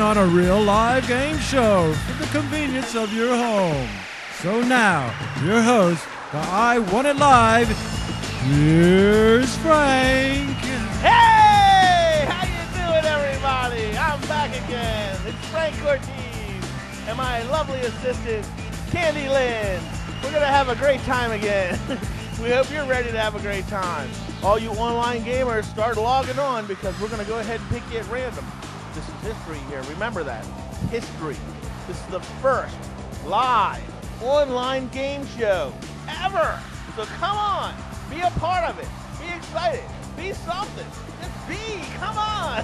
on a real live game show for the convenience of your home. So now, your host, the I Want It Live, here's Frank. Hey! How you doing, everybody? I'm back again. It's Frank Ortiz and my lovely assistant, Candy Lynn. We're going to have a great time again. We hope you're ready to have a great time. All you online gamers, start logging on because we're going to go ahead and pick you at random. This is history here. Remember that. History. This is the first live online game show ever. So come on. Be a part of it. Be excited. Be something. Just be. Come on.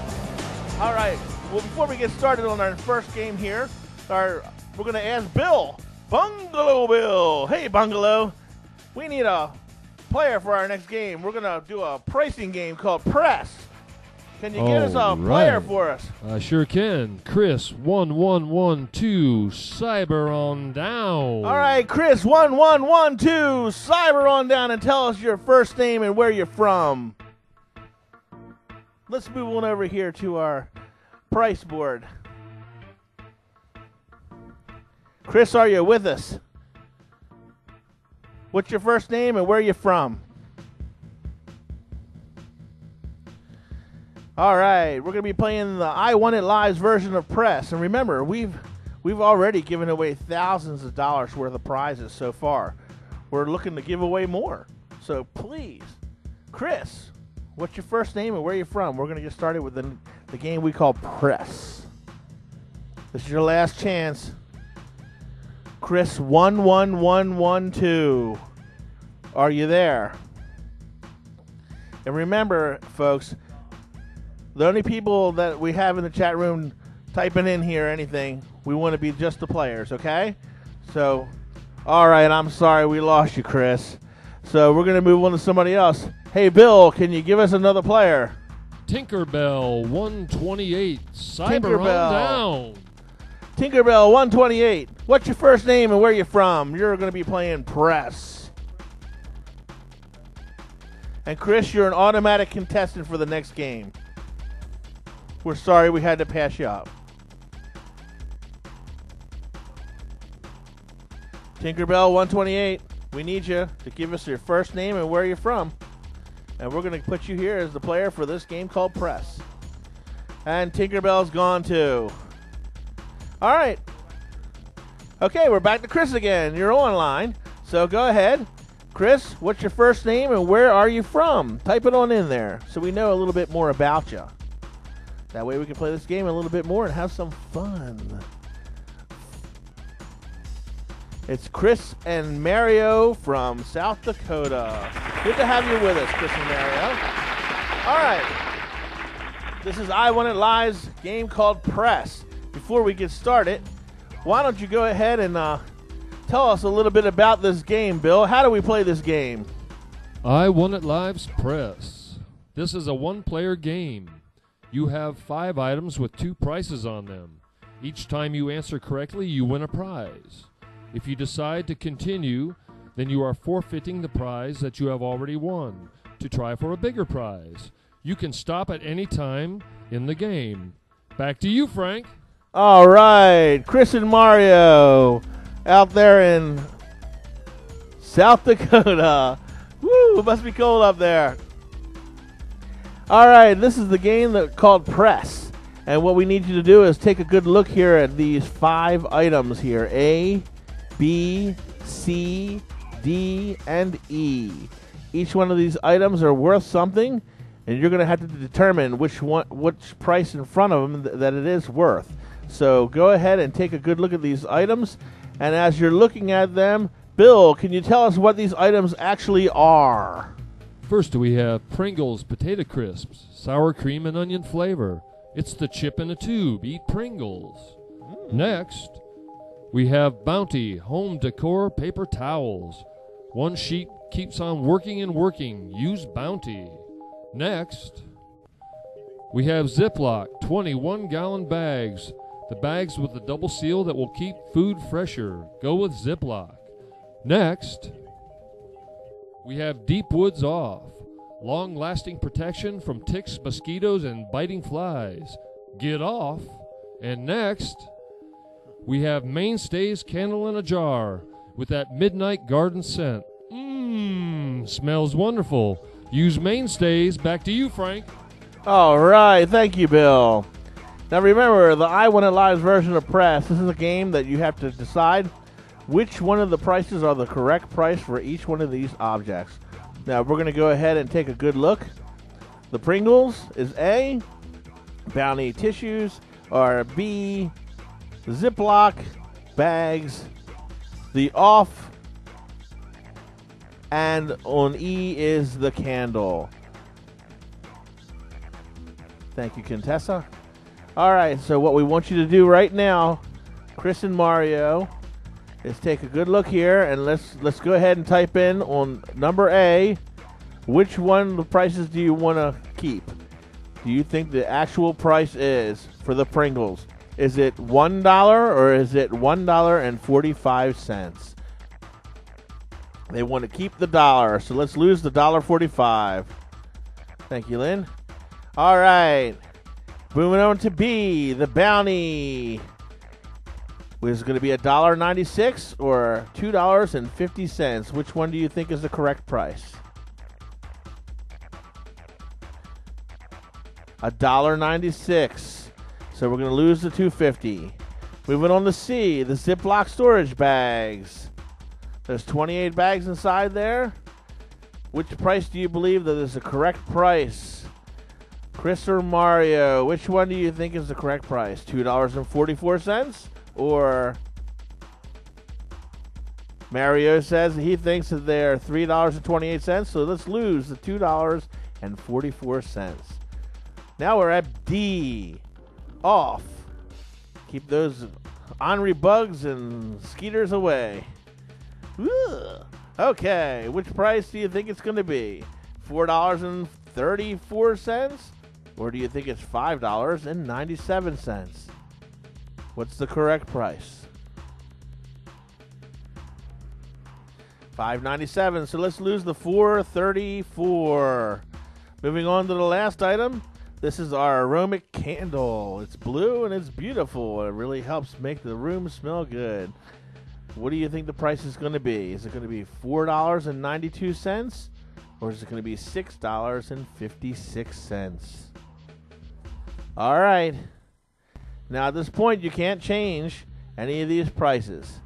All right. Well, before we get started on our first game here, we're going to ask Bill. Bungalow Bill. Hey, Bungalow. We need a player for our next game. We're going to do a pricing game called Press. Can you get us a player for us? I sure can. Chris 1112 Cyber on down. All right, Chris 1112 Cyber on down, and tell us your first name and where you're from. Let's move on over here to our price board. Chris, are you with us? What's your first name and where you from? All right, we're going to be playing the I Want It Live's version of Press. And remember, we've already given away thousands of dollars worth of prizes so far. We're looking to give away more. So please, Chris, what's your first name and where you from? We're going to get started with the game we call Press. This is your last chance. Chris 11112. Are you there? And remember, folks, the only people that we have in the chat room typing in here anything, we want to be just the players, okay? So, all right, I'm sorry we lost you, Chris. So we're going to move on to somebody else. Hey, Bill, can you give us another player? Tinkerbell 128 Cyber on down. Tinkerbell 128. What's your first name and where you from? You're going to be playing Press. And Chris, you're an automatic contestant for the next game. We're sorry we had to pass you up. Tinkerbell 128, we need you to give us your first name and where you're from. And we're going to put you here as the player for this game called Press. And Tinkerbell's gone too. All right. Okay, we're back to Chris again. You're online. So go ahead. Chris, what's your first name and where are you from? Type it on in there so we know a little bit more about you. That way we can play this game a little bit more and have some fun. It's Chris and Mario from South Dakota. Good to have you with us, Chris and Mario. All right. This is I Want It Live's game called Press. Before we get started, why don't you go ahead and tell us a little bit about this game, Bill. How do we play this game? I Want It Live's Press. This is a one-player game. You have 5 items with 2 prices on them. Each time you answer correctly, you win a prize. If you decide to continue, then you are forfeiting the prize that you have already won to try for a bigger prize. You can stop at any time in the game. Back to you, Frank. All right, Chris and Mario out there in South Dakota. Woo, it must be cold up there. All right, this is the game called Press. And what we need you to do is take a good look here at these 5 items here. A, B, C, D, and E. Each one of these items are worth something, and you're going to have to determine which price in front of them that it is worth. So go ahead and take a good look at these items. And as you're looking at them, Bill, can you tell us what these items actually are? First, we have Pringles Potato Crisps, sour cream and onion flavor. It's the chip in a tube. Eat Pringles. Next, we have Bounty Home Decor Paper Towels. One sheet keeps on working and working. Use Bounty. Next, we have Ziploc 21-gallon bags. The bags with the double seal that will keep food fresher. Go with Ziploc. Next, we have Deep Woods Off. Long-lasting protection from ticks, mosquitoes, and biting flies. Get off. And next, we have Mainstays Candle in a Jar with that midnight garden scent. Smells wonderful. Use Mainstays. Back to you, Frank. All right, thank you, Bill. Now remember, the I Want It Live's version of Press. This is a game that you have to decide which one of the prices are the correct price for each one of these objects. Now we're going to go ahead and take a good look. The Pringles is A. Bounty tissues are B. Ziploc bags. The off. And on E is the candle. Thank you, Contessa. All right, so what we want you to do right now, Chris and Mario, is take a good look here, and let's go ahead and type in on number A, which one of the prices do you want to keep? Do you think the actual price is for the Pringles? Is it $1 or is it $1.45? They want to keep the dollar, so let's lose the $1.45. Thank you, Lynn. All right. Moving on to B, the Bounty. Was going to be $1.96 or $2.50. Which one do you think is the correct price? $1.96. So we're going to lose the $2.50. Moving on to C, the Ziploc storage bags. There's 28 bags inside there. Which price do you believe that is the correct price? Chris or Mario, which one do you think is the correct price? $2.44 or Mario says he thinks that they're $3.28, so let's lose the $2.44. Now we're at D, off. Keep those ornery bugs and skeeters away. Ugh. Okay, which price do you think it's going to be? $4.34? Or do you think it's $5.97? What's the correct price? $5.97. So let's lose the $4.34. Moving on to the last item. This is our aromatic candle. It's blue and it's beautiful. It really helps make the room smell good. What do you think the price is going to be? Is it going to be $4.92? Or is it going to be $6.56? All right. Now, at this point, you can't change any of these prices.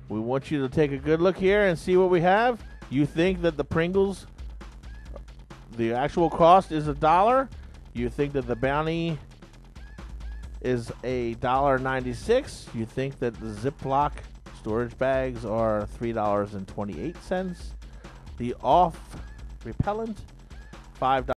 We want you to take a good look here and see what we have. You think that the Pringles, the actual cost is $1. You think that the Bounty is $1.96. You think that the Ziploc storage bags are $3.28. The off repellent, $5.